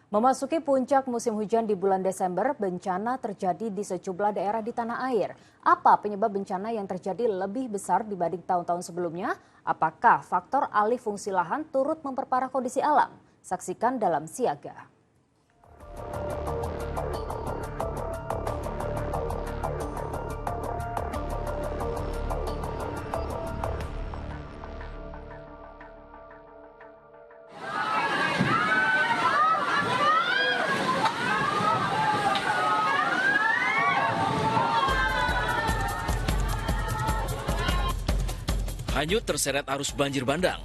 Memasuki puncak musim hujan di bulan Desember, bencana terjadi di sejumlah daerah di tanah air. Apa penyebab bencana yang terjadi lebih besar dibanding tahun-tahun sebelumnya? Apakah faktor alih fungsi lahan turut memperparah kondisi alam? Saksikan dalam Siaga. Hanyut terseret arus banjir bandang.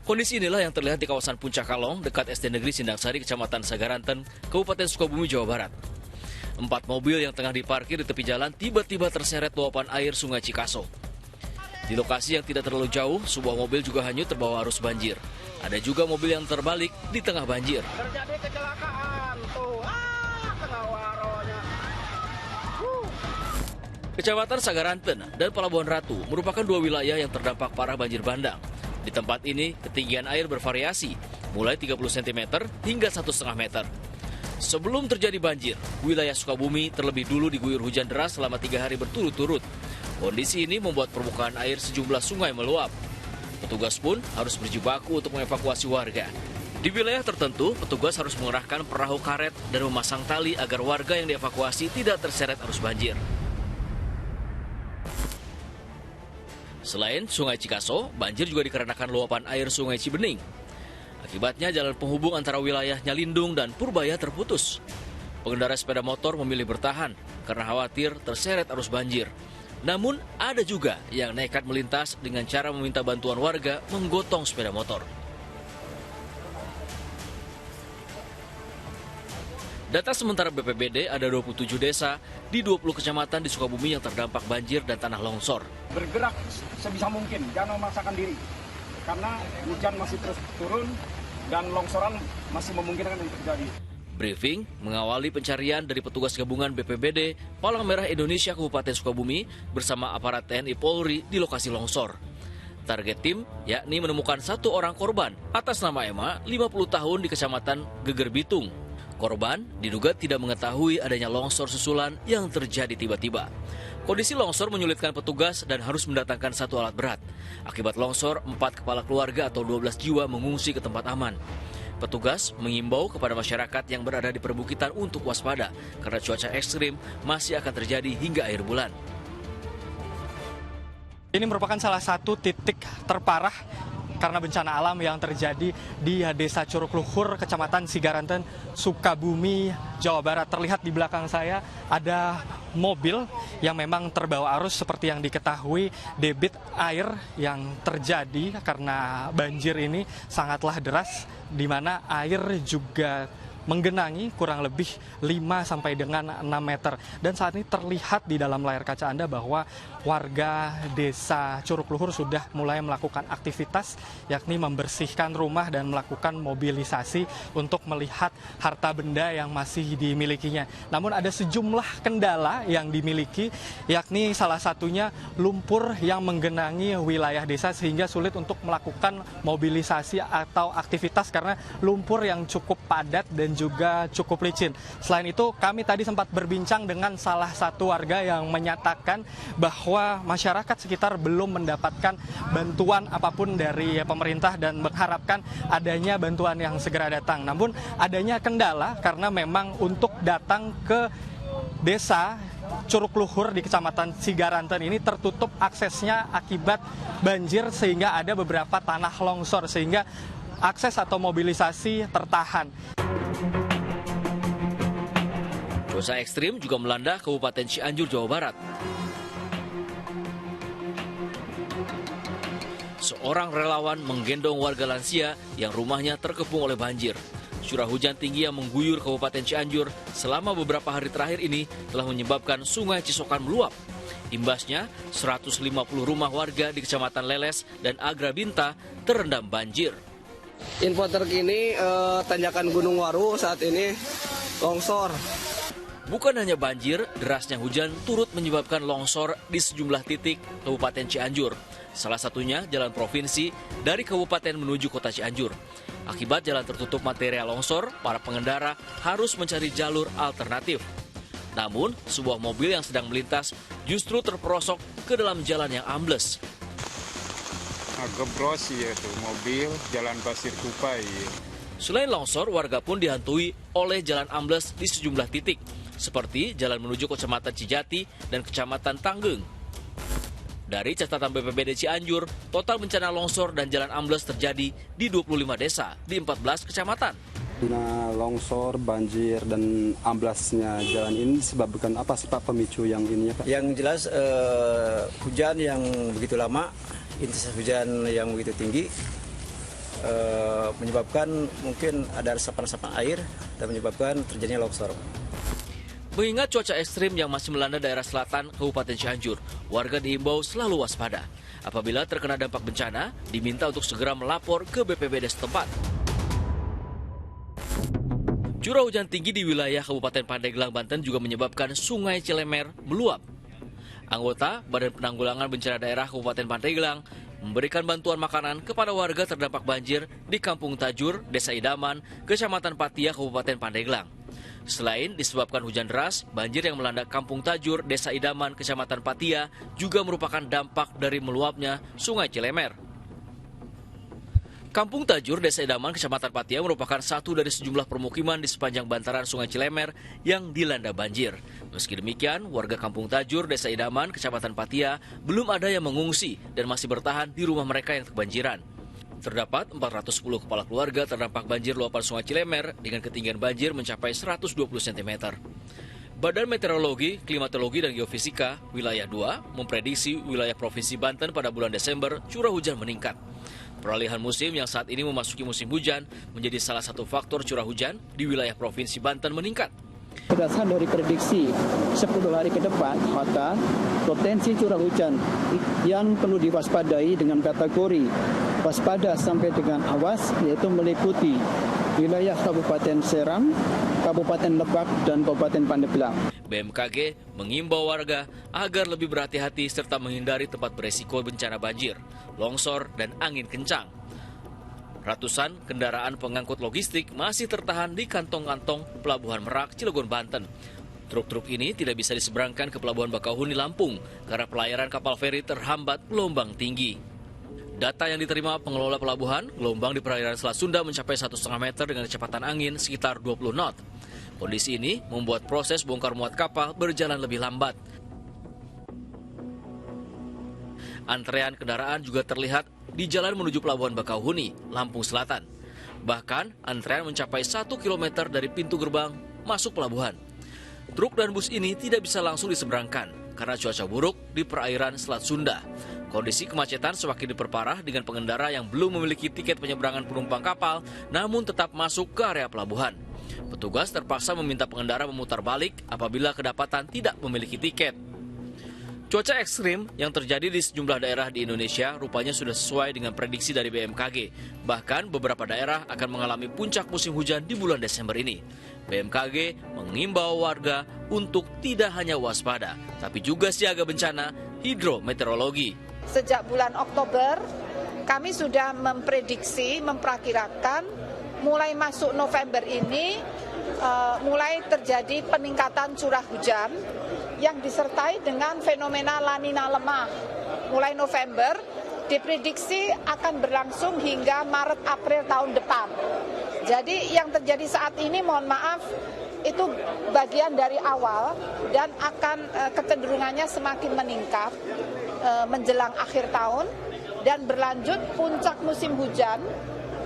Kondisi inilah yang terlihat di kawasan Puncak Kalong, dekat SD Negeri Sindangsari, Kecamatan Sagaranten, Kabupaten Sukabumi, Jawa Barat. 4 mobil yang tengah diparkir di tepi jalan tiba-tiba terseret luapan air Sungai Cikaso. Di lokasi yang tidak terlalu jauh, sebuah mobil juga hanyut terbawa arus banjir. Ada juga mobil yang terbalik di tengah banjir. Terjadi kecelakaan tuh, tengah waronya. Kecamatan Sagaranten dan Pelabuhan Ratu merupakan 2 wilayah yang terdampak parah banjir bandang. Di tempat ini, ketinggian air bervariasi, mulai 30 cm hingga 1,5 meter. Sebelum terjadi banjir, wilayah Sukabumi terlebih dulu diguyur hujan deras selama 3 hari berturut-turut. Kondisi ini membuat permukaan air sejumlah sungai meluap. Petugas pun harus berjibaku untuk mengevakuasi warga. Di wilayah tertentu, petugas harus mengerahkan perahu karet dan memasang tali agar warga yang dievakuasi tidak terseret arus banjir. Selain Sungai Cikaso, banjir juga dikarenakan luapan air Sungai Cibening. Akibatnya jalan penghubung antara wilayah Nyalindung dan Purbaya terputus. Pengendara sepeda motor memilih bertahan karena khawatir terseret arus banjir. Namun ada juga yang nekat melintas dengan cara meminta bantuan warga menggotong sepeda motor. Data sementara BPBD ada 27 desa di 20 kecamatan di Sukabumi yang terdampak banjir dan tanah longsor. Bergerak sebisa mungkin, jangan memaksakan diri. Karena hujan masih terus turun dan longsoran masih memungkinkan untuk terjadi. Briefing mengawali pencarian dari petugas gabungan BPBD Palang Merah Indonesia Kabupaten Sukabumi bersama aparat TNI Polri di lokasi longsor. Target tim yakni menemukan 1 orang korban atas nama Emma, 50 tahun di Kecamatan Geger Bitung. Korban diduga tidak mengetahui adanya longsor susulan yang terjadi tiba-tiba. Kondisi longsor menyulitkan petugas dan harus mendatangkan 1 alat berat. Akibat longsor, 4 kepala keluarga atau 12 jiwa mengungsi ke tempat aman. Petugas mengimbau kepada masyarakat yang berada di perbukitan untuk waspada karena cuaca ekstrim masih akan terjadi hingga akhir bulan. Ini merupakan salah satu titik terparah karena bencana alam yang terjadi di Desa Curug Luhur, Kecamatan Sagaranten, Sukabumi, Jawa Barat. Terlihat di belakang saya ada mobil yang memang terbawa arus seperti yang diketahui. Debit air yang terjadi karena banjir ini sangatlah deras, di mana air juga menggenangi kurang lebih 5 sampai dengan 6 meter. Dan saat ini terlihat di dalam layar kaca Anda bahwa warga Desa Curug Luhur sudah mulai melakukan aktivitas, yakni membersihkan rumah dan melakukan mobilisasi untuk melihat harta benda yang masih dimilikinya. Namun ada sejumlah kendala yang dimiliki, yakni salah satunya lumpur yang menggenangi wilayah desa sehingga sulit untuk melakukan mobilisasi atau aktivitas karena lumpur yang cukup padat dan juga cukup licin. Selain itu, kami tadi sempat berbincang dengan salah satu warga yang menyatakan bahwa masyarakat sekitar belum mendapatkan bantuan apapun dari pemerintah dan mengharapkan adanya bantuan yang segera datang. Namun adanya kendala karena memang untuk datang ke desa Curug Luhur di Kecamatan Sagaranten ini tertutup aksesnya akibat banjir sehingga ada beberapa tanah longsor sehingga akses atau mobilisasi tertahan. Cuaca ekstrim juga melanda Kabupaten Cianjur, Jawa Barat. Seorang relawan menggendong warga lansia yang rumahnya terkepung oleh banjir. Curah hujan tinggi yang mengguyur Kabupaten Cianjur selama beberapa hari terakhir ini telah menyebabkan Sungai Cisokan meluap. Imbasnya, 150 rumah warga di Kecamatan Leles dan Agrabinta terendam banjir. Info terkini tanjakan Gunung Waru saat ini longsor. Bukan hanya banjir, derasnya hujan turut menyebabkan longsor di sejumlah titik Kabupaten Cianjur. Salah satunya jalan provinsi dari kabupaten menuju kota Cianjur. Akibat jalan tertutup material longsor, para pengendara harus mencari jalur alternatif. Namun, sebuah mobil yang sedang melintas justru terperosok ke dalam jalan yang ambles. Gebros ya tuh mobil jalan pasir Kupai. Selain longsor, warga pun dihantui oleh jalan ambles di sejumlah titik, seperti jalan menuju Kecamatan Cijati dan Kecamatan Tanggeng. Dari catatan BPBD Cianjur, total bencana longsor dan jalan ambles terjadi di 25 desa di 14 kecamatan. Nah, longsor, banjir, dan amblasnya jalan ini disebabkan apa sih Pak pemicu yang ininya Pak? Yang jelas hujan yang begitu lama, intensitas hujan yang begitu tinggi, menyebabkan mungkin ada resapan-resapan air dan menyebabkan terjadinya longsor. Mengingat cuaca ekstrim yang masih melanda daerah selatan Kabupaten Cianjur, warga diimbau selalu waspada. Apabila terkena dampak bencana, diminta untuk segera melapor ke BPBD setempat. Curah hujan tinggi di wilayah Kabupaten Pandeglang, Banten juga menyebabkan Sungai Cilemer meluap. Anggota Badan Penanggulangan Bencana Daerah Kabupaten Pandeglang memberikan bantuan makanan kepada warga terdampak banjir di Kampung Tajur, Desa Idaman, Kecamatan Patia, Kabupaten Pandeglang. Selain disebabkan hujan deras, banjir yang melanda Kampung Tajur, Desa Idaman, Kecamatan Patia juga merupakan dampak dari meluapnya Sungai Cilemer. Kampung Tajur, Desa Idaman, Kecamatan Patia merupakan satu dari sejumlah permukiman di sepanjang bantaran Sungai Cilemer yang dilanda banjir. Meski demikian, warga Kampung Tajur, Desa Idaman, Kecamatan Patia belum ada yang mengungsi dan masih bertahan di rumah mereka yang kebanjiran. Terdapat 410 kepala keluarga terdampak banjir luapan Sungai Cilemer dengan ketinggian banjir mencapai 120 cm. Badan Meteorologi, Klimatologi, dan Geofisika Wilayah 2 memprediksi wilayah Provinsi Banten pada bulan Desember curah hujan meningkat. Peralihan musim yang saat ini memasuki musim hujan menjadi salah satu faktor curah hujan di wilayah Provinsi Banten meningkat. Berdasarkan dari prediksi 10 hari ke depan, maka potensi curah hujan yang perlu diwaspadai dengan kategori waspada sampai dengan awas, yaitu meliputi wilayah Kabupaten Serang, Kabupaten Lebak, dan Kabupaten Pandeglang. BMKG mengimbau warga agar lebih berhati-hati serta menghindari tempat beresiko bencana banjir, longsor, dan angin kencang. Ratusan kendaraan pengangkut logistik masih tertahan di kantong-kantong Pelabuhan Merak, Cilegon, Banten. Truk-truk ini tidak bisa diseberangkan ke Pelabuhan Bakauheni, Lampung karena pelayaran kapal feri terhambat gelombang tinggi. Data yang diterima pengelola pelabuhan, gelombang di perairan Selat Sunda mencapai 1,5 meter dengan kecepatan angin sekitar 20 knot. Kondisi ini membuat proses bongkar muat kapal berjalan lebih lambat. Antrean kendaraan juga terlihat di jalan menuju Pelabuhan Bakauheni, Lampung Selatan. Bahkan, antrean mencapai 1 km dari pintu gerbang masuk pelabuhan. Truk dan bus ini tidak bisa langsung diseberangkan karena cuaca buruk di perairan Selat Sunda. Kondisi kemacetan semakin diperparah dengan pengendara yang belum memiliki tiket penyeberangan penumpang kapal namun tetap masuk ke area pelabuhan. Petugas terpaksa meminta pengendara memutar balik apabila kedapatan tidak memiliki tiket. Cuaca ekstrim yang terjadi di sejumlah daerah di Indonesia rupanya sudah sesuai dengan prediksi dari BMKG. Bahkan beberapa daerah akan mengalami puncak musim hujan di bulan Desember ini. BMKG mengimbau warga untuk tidak hanya waspada, tapi juga siaga bencana hidrometeorologi. Sejak bulan Oktober, kami sudah memperakirakan mulai masuk November ini mulai terjadi peningkatan curah hujan yang disertai dengan fenomena La Nina lemah. Mulai November diprediksi akan berlangsung hingga Maret-April tahun depan. Jadi yang terjadi saat ini, mohon maaf, itu bagian dari awal dan akan kecenderungannya semakin meningkat menjelang akhir tahun dan berlanjut puncak musim hujan,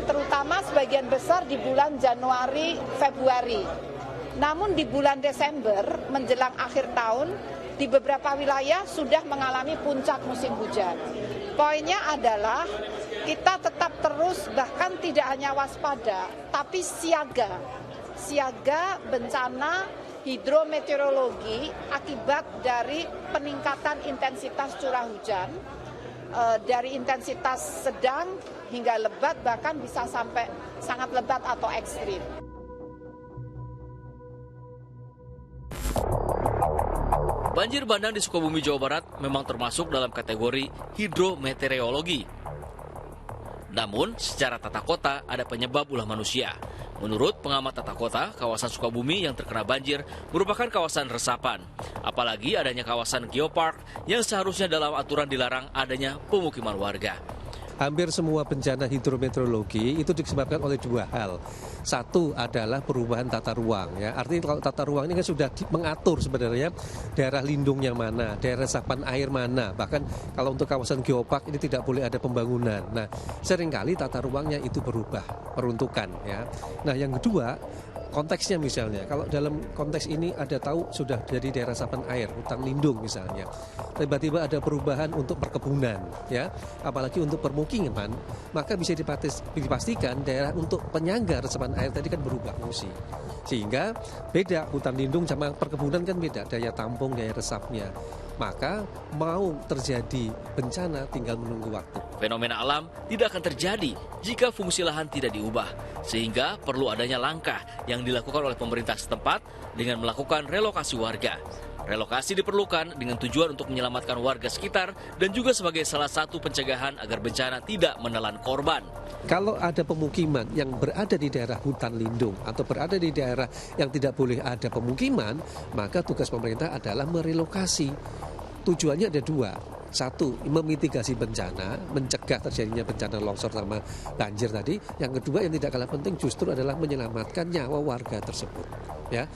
terutama sebagian besar di bulan Januari, Februari. Namun di bulan Desember menjelang akhir tahun, di beberapa wilayah sudah mengalami puncak musim hujan. Poinnya adalah kita tetap terus, bahkan tidak hanya waspada, tapi siaga bencana hidrometeorologi akibat dari peningkatan intensitas curah hujan, dari intensitas sedang hingga lebat, bahkan bisa sampai sangat lebat atau ekstrim. Banjir bandang di Sukabumi, Jawa Barat memang termasuk dalam kategori hidrometeorologi. Namun, secara tata kota ada penyebab ulah manusia. Menurut pengamat tata kota, kawasan Sukabumi yang terkena banjir merupakan kawasan resapan. Apalagi adanya kawasan geopark yang seharusnya dalam aturan dilarang adanya pemukiman warga. Hampir semua bencana hidrometeorologi itu disebabkan oleh dua hal. Satu adalah perubahan tata ruang. Ya. Artinya kalau tata ruang ini kan sudah mengatur sebenarnya daerah lindungnya mana, daerah resapan air mana. Bahkan kalau untuk kawasan geopark ini tidak boleh ada pembangunan. Nah, seringkali tata ruangnya itu berubah, peruntukan. Ya. Nah, yang kedua, konteksnya misalnya, kalau dalam konteks ini ada tahu sudah jadi daerah resapan air, hutan lindung misalnya, tiba-tiba ada perubahan untuk perkebunan, ya, apalagi untuk permukiman, maka bisa dipastikan daerah untuk penyangga resapan air tadi kan berubah fungsi, sehingga beda hutan lindung sama perkebunan kan beda, daya tampung, daya resapnya. Maka mau terjadi bencana tinggal menunggu waktu. Fenomena alam tidak akan terjadi jika fungsi lahan tidak diubah, sehingga perlu adanya langkah yang dilakukan oleh pemerintah setempat dengan melakukan relokasi warga. Relokasi diperlukan dengan tujuan untuk menyelamatkan warga sekitar dan juga sebagai salah satu pencegahan agar bencana tidak menelan korban. Kalau ada pemukiman yang berada di daerah hutan lindung atau berada di daerah yang tidak boleh ada pemukiman, maka tugas pemerintah adalah merelokasi. Tujuannya ada dua. Satu, memitigasi bencana, mencegah terjadinya bencana longsor sama banjir tadi. Yang kedua yang tidak kalah penting justru adalah menyelamatkan nyawa warga tersebut. Ya.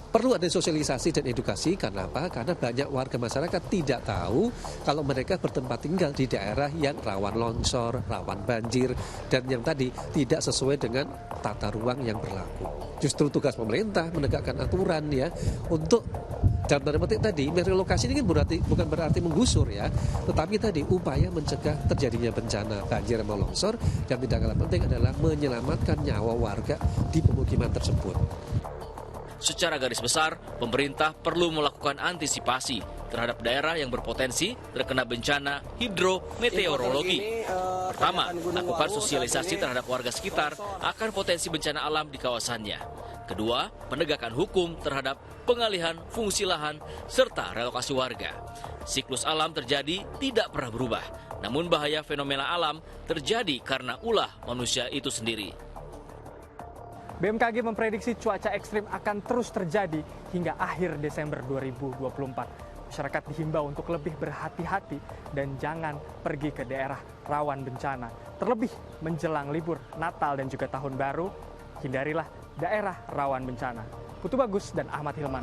Perlu ada sosialisasi dan edukasi, karena apa? Karena banyak warga masyarakat tidak tahu kalau mereka bertempat tinggal di daerah yang rawan longsor, rawan banjir, dan yang tadi tidak sesuai dengan tata ruang yang berlaku. Justru tugas pemerintah menegakkan aturan ya untuk dalam tanda petik tadi, merelokasi ini kan bukan berarti menggusur ya, tetapi tadi upaya mencegah terjadinya bencana banjir atau longsor, dan tidak kalah penting adalah menyelamatkan nyawa warga di pemukiman tersebut. Secara garis besar, pemerintah perlu melakukan antisipasi terhadap daerah yang berpotensi terkena bencana hidrometeorologi. Pertama, lakukan sosialisasi terhadap warga sekitar akan potensi bencana alam di kawasannya. Kedua, menegakkan hukum terhadap pengalihan fungsi lahan serta relokasi warga. Siklus alam terjadi tidak pernah berubah, namun bahaya fenomena alam terjadi karena ulah manusia itu sendiri. BMKG memprediksi cuaca ekstrim akan terus terjadi hingga akhir Desember 2024. Masyarakat dihimbau untuk lebih berhati-hati dan jangan pergi ke daerah rawan bencana. Terlebih menjelang libur Natal dan juga Tahun Baru, hindarilah daerah rawan bencana. Putu Bagus dan Ahmad Hilman.